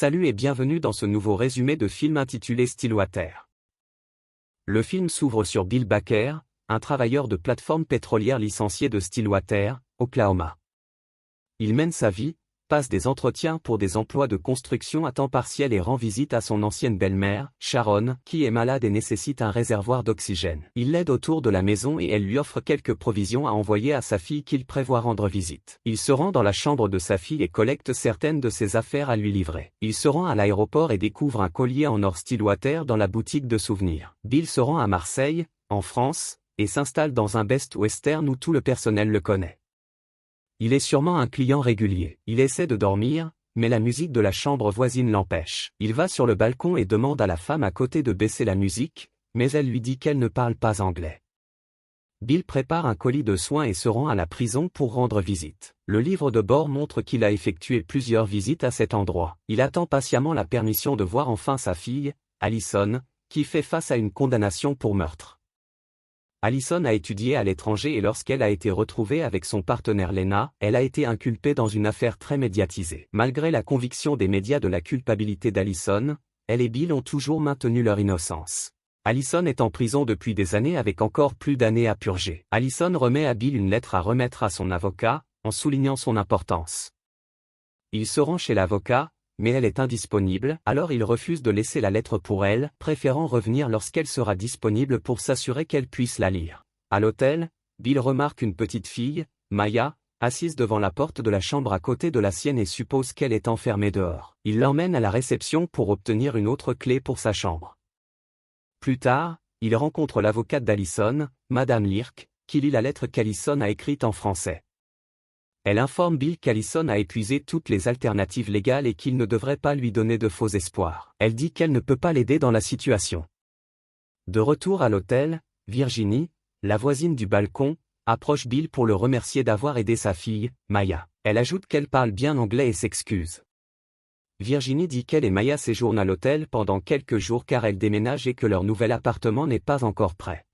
Salut et bienvenue dans ce nouveau résumé de film intitulé Stillwater. Le film s'ouvre sur Bill Baker, un travailleur de plateforme pétrolière licencié de Stillwater, Oklahoma. Il mène sa vie, passe des entretiens pour des emplois de construction à temps partiel et rend visite à son ancienne belle-mère, Sharon, qui est malade et nécessite un réservoir d'oxygène. Il l'aide autour de la maison et elle lui offre quelques provisions à envoyer à sa fille qu'il prévoit rendre visite. Il se rend dans la chambre de sa fille et collecte certaines de ses affaires à lui livrer. Il se rend à l'aéroport et découvre un collier en or Stillwater dans la boutique de souvenirs. Bill se rend à Marseille, en France, et s'installe dans un Best Western où tout le personnel le connaît. Il est sûrement un client régulier. Il essaie de dormir, mais la musique de la chambre voisine l'empêche. Il va sur le balcon et demande à la femme à côté de baisser la musique, mais elle lui dit qu'elle ne parle pas anglais. Bill prépare un colis de soins et se rend à la prison pour rendre visite. Le livre de bord montre qu'il a effectué plusieurs visites à cet endroit. Il attend patiemment la permission de voir enfin sa fille, Allison, qui fait face à une condamnation pour meurtre. Allison a étudié à l'étranger et lorsqu'elle a été retrouvée avec son partenaire Lena, elle a été inculpée dans une affaire très médiatisée. Malgré la conviction des médias de la culpabilité d'Allison, elle et Bill ont toujours maintenu leur innocence. Allison est en prison depuis des années avec encore plus d'années à purger. Allison remet à Bill une lettre à remettre à son avocat, en soulignant son importance. Il se rend chez l'avocat, mais elle est indisponible, alors il refuse de laisser la lettre pour elle, préférant revenir lorsqu'elle sera disponible pour s'assurer qu'elle puisse la lire. À l'hôtel, Bill remarque une petite fille, Maya, assise devant la porte de la chambre à côté de la sienne et suppose qu'elle est enfermée dehors. Il l'emmène à la réception pour obtenir une autre clé pour sa chambre. Plus tard, il rencontre l'avocate d'Allison, Madame Lirk, qui lit la lettre qu'Allison a écrite en français. Elle informe Bill qu'Allison a épuisé toutes les alternatives légales et qu'il ne devrait pas lui donner de faux espoirs. Elle dit qu'elle ne peut pas l'aider dans la situation. De retour à l'hôtel, Virginie, la voisine du balcon, approche Bill pour le remercier d'avoir aidé sa fille, Maya. Elle ajoute qu'elle parle bien anglais et s'excuse. Virginie dit qu'elle et Maya séjournent à l'hôtel pendant quelques jours car elle déménage et que leur nouvel appartement n'est pas encore prêt.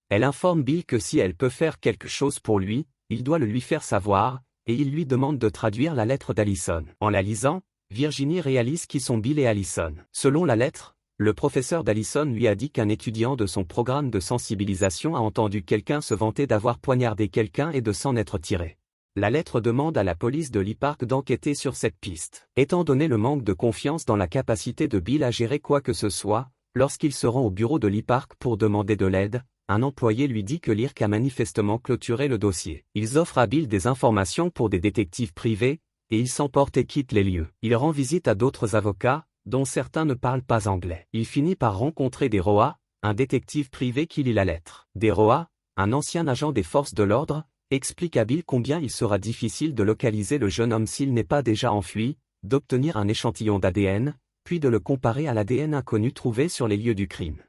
Elle informe Bill que si elle peut faire quelque chose pour lui, il doit le lui faire savoir, et il lui demande de traduire la lettre d'Allison. En la lisant, Virginie réalise qui sont Bill et Allison. Selon la lettre, le professeur d'Allison lui a dit qu'un étudiant de son programme de sensibilisation a entendu quelqu'un se vanter d'avoir poignardé quelqu'un et de s'en être tiré. La lettre demande à la police de l'E-Park d'enquêter sur cette piste. Étant donné le manque de confiance dans la capacité de Bill à gérer quoi que ce soit, lorsqu'il se rend au bureau de l'E-Park pour demander de l'aide, un employé lui dit que l'IRC a manifestement clôturé le dossier. Ils offrent à Bill des informations pour des détectives privés, et il s'emporte et quitte les lieux. Il rend visite à d'autres avocats, dont certains ne parlent pas anglais. Il finit par rencontrer Deroa, un détective privé qui lit la lettre. Deroa, un ancien agent des forces de l'ordre, explique à Bill combien il sera difficile de localiser le jeune homme s'il n'est pas déjà enfui, d'obtenir un échantillon d'ADN, puis de le comparer à l'ADN inconnu trouvé sur les lieux du crime.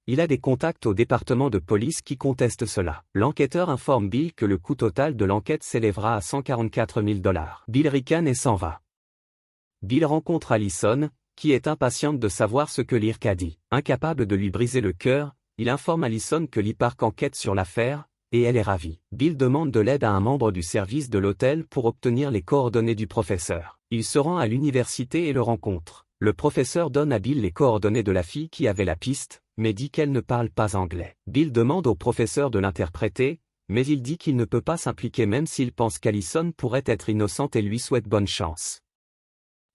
Il a des contacts au département de police qui contestent cela. L'enquêteur informe Bill que le coût total de l'enquête s'élèvera à 144 000 $. Bill ricane et s'en va. Bill rencontre Allison, qui est impatiente de savoir ce que l'IRC a dit. Incapable de lui briser le cœur, il informe Allison que l'E-Park enquête sur l'affaire, et elle est ravie. Bill demande de l'aide à un membre du service de l'hôtel pour obtenir les coordonnées du professeur. Il se rend à l'université et le rencontre. Le professeur donne à Bill les coordonnées de la fille qui avait la piste, mais dit qu'elle ne parle pas anglais. Bill demande au professeur de l'interpréter, mais il dit qu'il ne peut pas s'impliquer même s'il pense qu'Allison pourrait être innocente et lui souhaite bonne chance.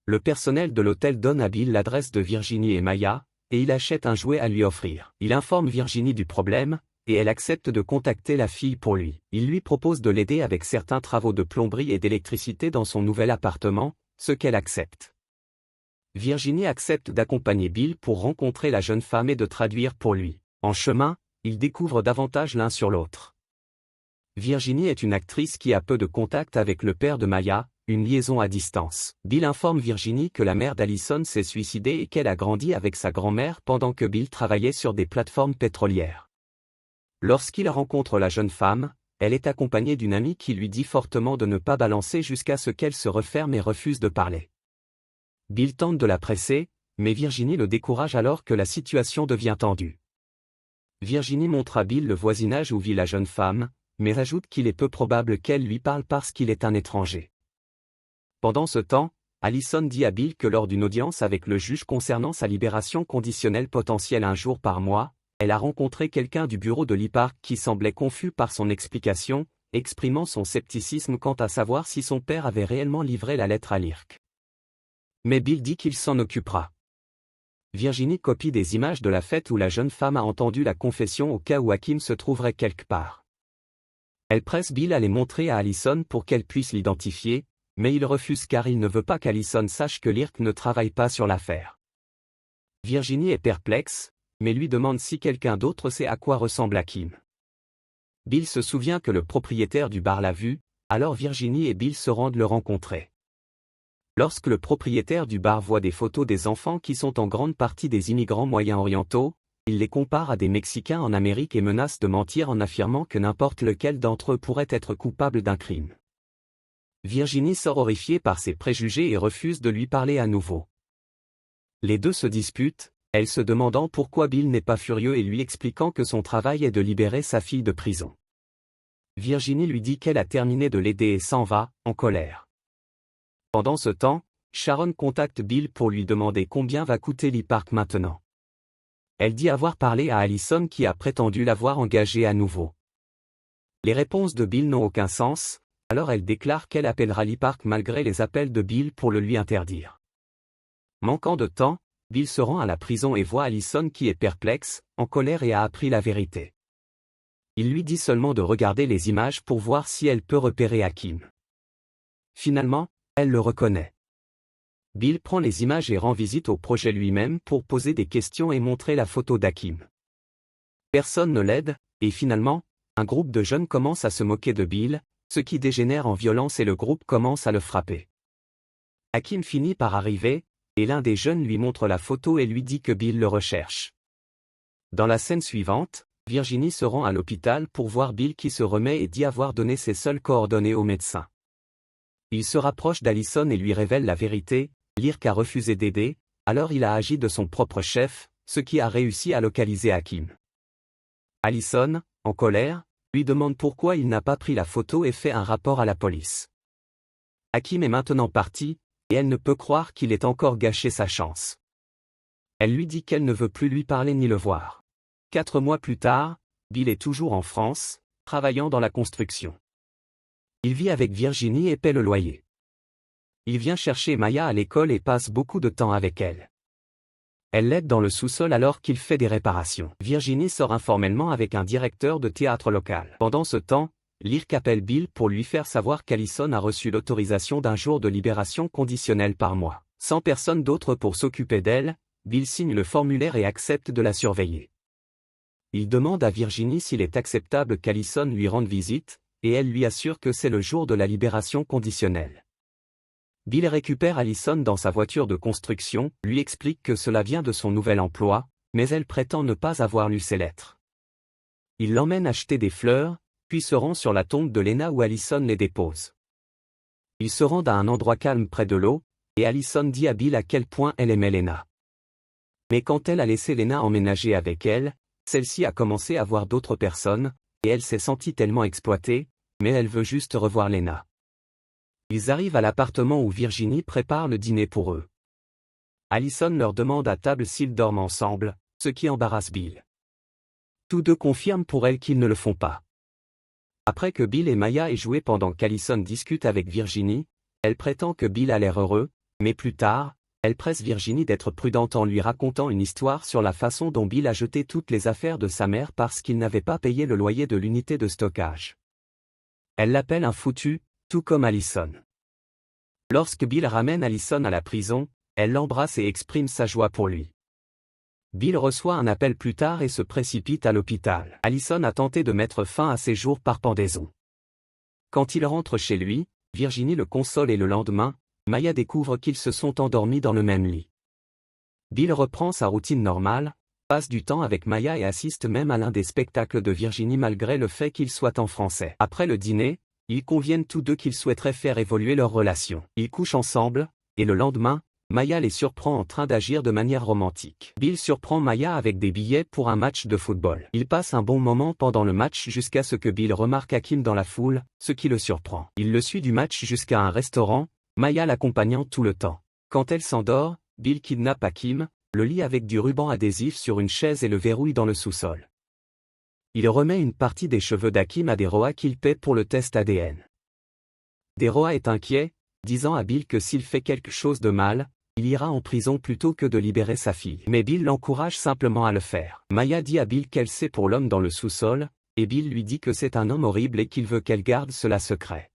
Le personnel de l'hôtel donne à Bill l'adresse de Virginie et Maya, et il achète un jouet à lui offrir. Il informe Virginie du problème, et elle accepte de contacter la fille pour lui. Il lui propose de l'aider avec certains travaux de plomberie et d'électricité dans son nouvel appartement, ce qu'elle accepte. Virginie accepte d'accompagner Bill pour rencontrer la jeune femme et de traduire pour lui. En chemin, ils découvrent davantage l'un sur l'autre. Virginie est une actrice qui a peu de contact avec le père de Maya, une liaison à distance. Bill informe Virginie que la mère d'Allison s'est suicidée et qu'elle a grandi avec sa grand-mère pendant que Bill travaillait sur des plateformes pétrolières. Lorsqu'il rencontre la jeune femme, elle est accompagnée d'une amie qui lui dit fortement de ne pas balancer jusqu'à ce qu'elle se referme et refuse de parler. Bill tente de la presser, mais Virginie le décourage alors que la situation devient tendue. Virginie montre à Bill le voisinage où vit la jeune femme, mais ajoute qu'il est peu probable qu'elle lui parle parce qu'il est un étranger. Pendant ce temps, Allison dit à Bill que lors d'une audience avec le juge concernant sa libération conditionnelle potentielle un jour par mois, elle a rencontré quelqu'un du bureau de Lee Park qui semblait confus par son explication, exprimant son scepticisme quant à savoir si son père avait réellement livré la lettre à Lirk. Mais Bill dit qu'il s'en occupera. Virginie copie des images de la fête où la jeune femme a entendu la confession au cas où Hakim se trouverait quelque part. Elle presse Bill à les montrer à Allison pour qu'elle puisse l'identifier, mais il refuse car il ne veut pas qu'Allison sache que Lirk ne travaille pas sur l'affaire. Virginie est perplexe, mais lui demande si quelqu'un d'autre sait à quoi ressemble Hakim. Bill se souvient que le propriétaire du bar l'a vu, alors Virginie et Bill se rendent le rencontrer. Lorsque le propriétaire du bar voit des photos des enfants qui sont en grande partie des immigrants moyen-orientaux, il les compare à des Mexicains en Amérique et menace de mentir en affirmant que n'importe lequel d'entre eux pourrait être coupable d'un crime. Virginie sort horrifiée par ses préjugés et refuse de lui parler à nouveau. Les deux se disputent, elle se demandant pourquoi Bill n'est pas furieux et lui expliquant que son travail est de libérer sa fille de prison. Virginie lui dit qu'elle a terminé de l'aider et s'en va, en colère. Pendant ce temps, Sharon contacte Bill pour lui demander combien va coûter Lee Park maintenant. Elle dit avoir parlé à Allison qui a prétendu l'avoir engagée à nouveau. Les réponses de Bill n'ont aucun sens, alors elle déclare qu'elle appellera Lee Park malgré les appels de Bill pour le lui interdire. Manquant de temps, Bill se rend à la prison et voit Allison qui est perplexe, en colère et a appris la vérité. Il lui dit seulement de regarder les images pour voir si elle peut repérer Hakim. Finalement, elle le reconnaît. Bill prend les images et rend visite au projet lui-même pour poser des questions et montrer la photo d'Hakim. Personne ne l'aide, et finalement, un groupe de jeunes commence à se moquer de Bill, ce qui dégénère en violence et le groupe commence à le frapper. Hakim finit par arriver, et l'un des jeunes lui montre la photo et lui dit que Bill le recherche. Dans la scène suivante, Virginie se rend à l'hôpital pour voir Bill qui se remet et dit avoir donné ses seules coordonnées au médecin. Il se rapproche d'Allison et lui révèle la vérité, Lirk a refusé d'aider, alors il a agi de son propre chef, ce qui a réussi à localiser Hakim. Allison, en colère, lui demande pourquoi il n'a pas pris la photo et fait un rapport à la police. Hakim est maintenant parti, et elle ne peut croire qu'il ait encore gâché sa chance. Elle lui dit qu'elle ne veut plus lui parler ni le voir. 4 mois plus tard, Bill est toujours en France, travaillant dans la construction. Il vit avec Virginie et paie le loyer. Il vient chercher Maya à l'école et passe beaucoup de temps avec elle. Elle l'aide dans le sous-sol alors qu'il fait des réparations. Virginie sort informellement avec un directeur de théâtre local. Pendant ce temps, Lirk appelle Bill pour lui faire savoir qu'Allison a reçu l'autorisation d'un jour de libération conditionnelle par mois. Sans personne d'autre pour s'occuper d'elle, Bill signe le formulaire et accepte de la surveiller. Il demande à Virginie s'il est acceptable qu'Allison lui rende visite, et elle lui assure que c'est le jour de la libération conditionnelle. Bill récupère Allison dans sa voiture de construction, lui explique que cela vient de son nouvel emploi, mais elle prétend ne pas avoir lu ses lettres. Il l'emmène acheter des fleurs, puis se rend sur la tombe de Lena où Allison les dépose. Ils se rendent à un endroit calme près de l'eau, et Allison dit à Bill à quel point elle aimait Lena. Mais quand elle a laissé Lena emménager avec elle, celle-ci a commencé à voir d'autres personnes, et elle s'est sentie tellement exploitée, mais elle veut juste revoir Lena. Ils arrivent à l'appartement où Virginie prépare le dîner pour eux. Allison leur demande à table s'ils dorment ensemble, ce qui embarrasse Bill. Tous deux confirment pour elle qu'ils ne le font pas. Après que Bill et Maya aient joué pendant qu'Allison discute avec Virginie, elle prétend que Bill a l'air heureux, mais plus tard, elle presse Virginie d'être prudente en lui racontant une histoire sur la façon dont Bill a jeté toutes les affaires de sa mère parce qu'il n'avait pas payé le loyer de l'unité de stockage. Elle l'appelle un foutu, tout comme Allison. Lorsque Bill ramène Allison à la prison, elle l'embrasse et exprime sa joie pour lui. Bill reçoit un appel plus tard et se précipite à l'hôpital. Allison a tenté de mettre fin à ses jours par pendaison. Quand il rentre chez lui, Virginie le console et le lendemain, Maya découvre qu'ils se sont endormis dans le même lit. Bill reprend sa routine normale, passe du temps avec Maya et assiste même à l'un des spectacles de Virginie malgré le fait qu'il soit en français. Après le dîner, ils conviennent tous deux qu'ils souhaiteraient faire évoluer leur relation. Ils couchent ensemble, et le lendemain, Maya les surprend en train d'agir de manière romantique. Bill surprend Maya avec des billets pour un match de football. Ils passent un bon moment pendant le match jusqu'à ce que Bill remarque Hakim dans la foule, ce qui le surprend. Il le suit du match jusqu'à un restaurant, Maya l'accompagnant tout le temps. Quand elle s'endort, Bill kidnappe Hakim, le lie avec du ruban adhésif sur une chaise et le verrouille dans le sous-sol. Il remet une partie des cheveux d'Hakim à Deroa qu'il paie pour le test ADN. Deroa est inquiet, disant à Bill que s'il fait quelque chose de mal, il ira en prison plutôt que de libérer sa fille. Mais Bill l'encourage simplement à le faire. Maya dit à Bill qu'elle sait pour l'homme dans le sous-sol, et Bill lui dit que c'est un homme horrible et qu'il veut qu'elle garde cela secret.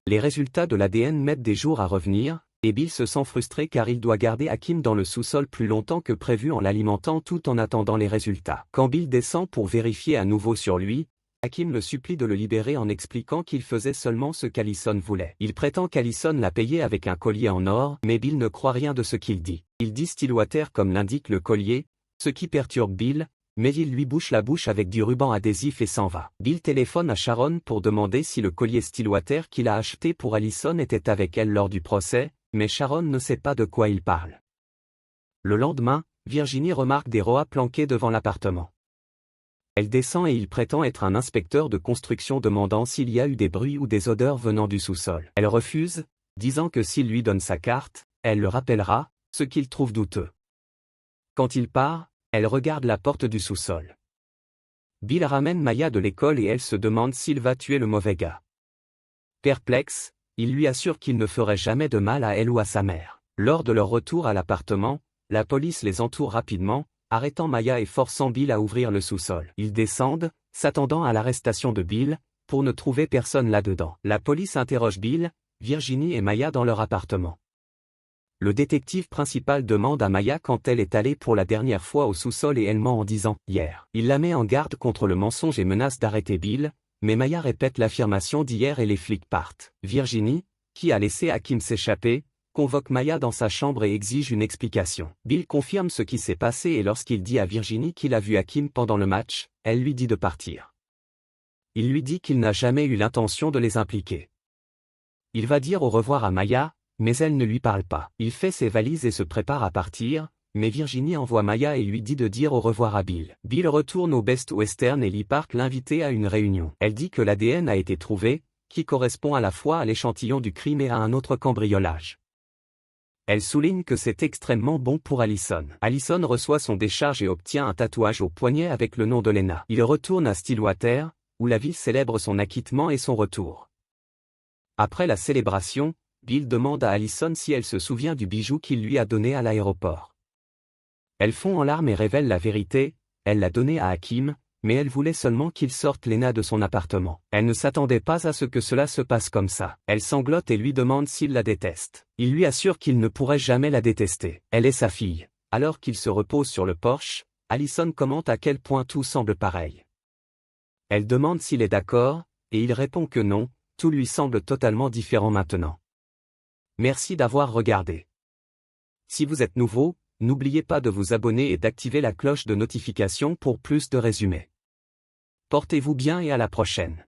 Les résultats de l'ADN mettent des jours à revenir, et Bill se sent frustré car il doit garder Hakim dans le sous-sol plus longtemps que prévu en l'alimentant tout en attendant les résultats. Quand Bill descend pour vérifier à nouveau sur lui, Hakim le supplie de le libérer en expliquant qu'il faisait seulement ce qu'Allison voulait. Il prétend qu'Allison l'a payé avec un collier en or, mais Bill ne croit rien de ce qu'il dit. Il dit Stillwater comme l'indique le collier, ce qui perturbe Bill, mais il lui bouche la bouche avec du ruban adhésif et s'en va. Bill téléphone à Sharon pour demander si le collier Stillwater qu'il a acheté pour Allison était avec elle lors du procès, mais Sharon ne sait pas de quoi il parle. Le lendemain, Virginie remarque Deroa planqué devant l'appartement. Elle descend et il prétend être un inspecteur de construction demandant s'il y a eu des bruits ou des odeurs venant du sous-sol. Elle refuse, disant que s'il lui donne sa carte, elle le rappellera, ce qu'il trouve douteux. Quand il part, elle regarde la porte du sous-sol. Bill ramène Maya de l'école et elle se demande s'il va tuer le mauvais gars. Perplexe, il lui assure qu'il ne ferait jamais de mal à elle ou à sa mère. Lors de leur retour à l'appartement, la police les entoure rapidement, arrêtant Maya et forçant Bill à ouvrir le sous-sol. Ils descendent, s'attendant à l'arrestation de Bill, pour ne trouver personne là-dedans. La police interroge Bill, Virginie et Maya dans leur appartement. Le détective principal demande à Maya quand elle est allée pour la dernière fois au sous-sol et elle ment en disant « hier ». Il la met en garde contre le mensonge et menace d'arrêter Bill, mais Maya répète l'affirmation d'hier et les flics partent. Virginie, qui a laissé Hakim s'échapper, convoque Maya dans sa chambre et exige une explication. Bill confirme ce qui s'est passé et lorsqu'il dit à Virginie qu'il a vu Hakim pendant le match, elle lui dit de partir. Il lui dit qu'il n'a jamais eu l'intention de les impliquer. Il va dire au revoir à Maya, mais elle ne lui parle pas. Il fait ses valises et se prépare à partir, mais Virginie envoie Maya et lui dit de dire au revoir à Bill. Bill retourne au Best Western et Lee Park l'invite à une réunion. Elle dit que l'ADN a été trouvé, qui correspond à la fois à l'échantillon du crime et à un autre cambriolage. Elle souligne que c'est extrêmement bon pour Allison. Allison reçoit son décharge et obtient un tatouage au poignet avec le nom de Lena. Il retourne à Stillwater, où la ville célèbre son acquittement et son retour. Après la célébration, Bill demande à Allison si elle se souvient du bijou qu'il lui a donné à l'aéroport. Elle fond en larmes et révèle la vérité, elle l'a donné à Hakim, mais elle voulait seulement qu'il sorte Lena de son appartement. Elle ne s'attendait pas à ce que cela se passe comme ça. Elle sanglote et lui demande s'il la déteste. Il lui assure qu'il ne pourrait jamais la détester. Elle est sa fille. Alors qu'il se repose sur le porche, Allison commente à quel point tout semble pareil. Elle demande s'il est d'accord, et il répond que non, tout lui semble totalement différent maintenant. Merci d'avoir regardé. Si vous êtes nouveau, n'oubliez pas de vous abonner et d'activer la cloche de notification pour plus de résumés. Portez-vous bien et à la prochaine.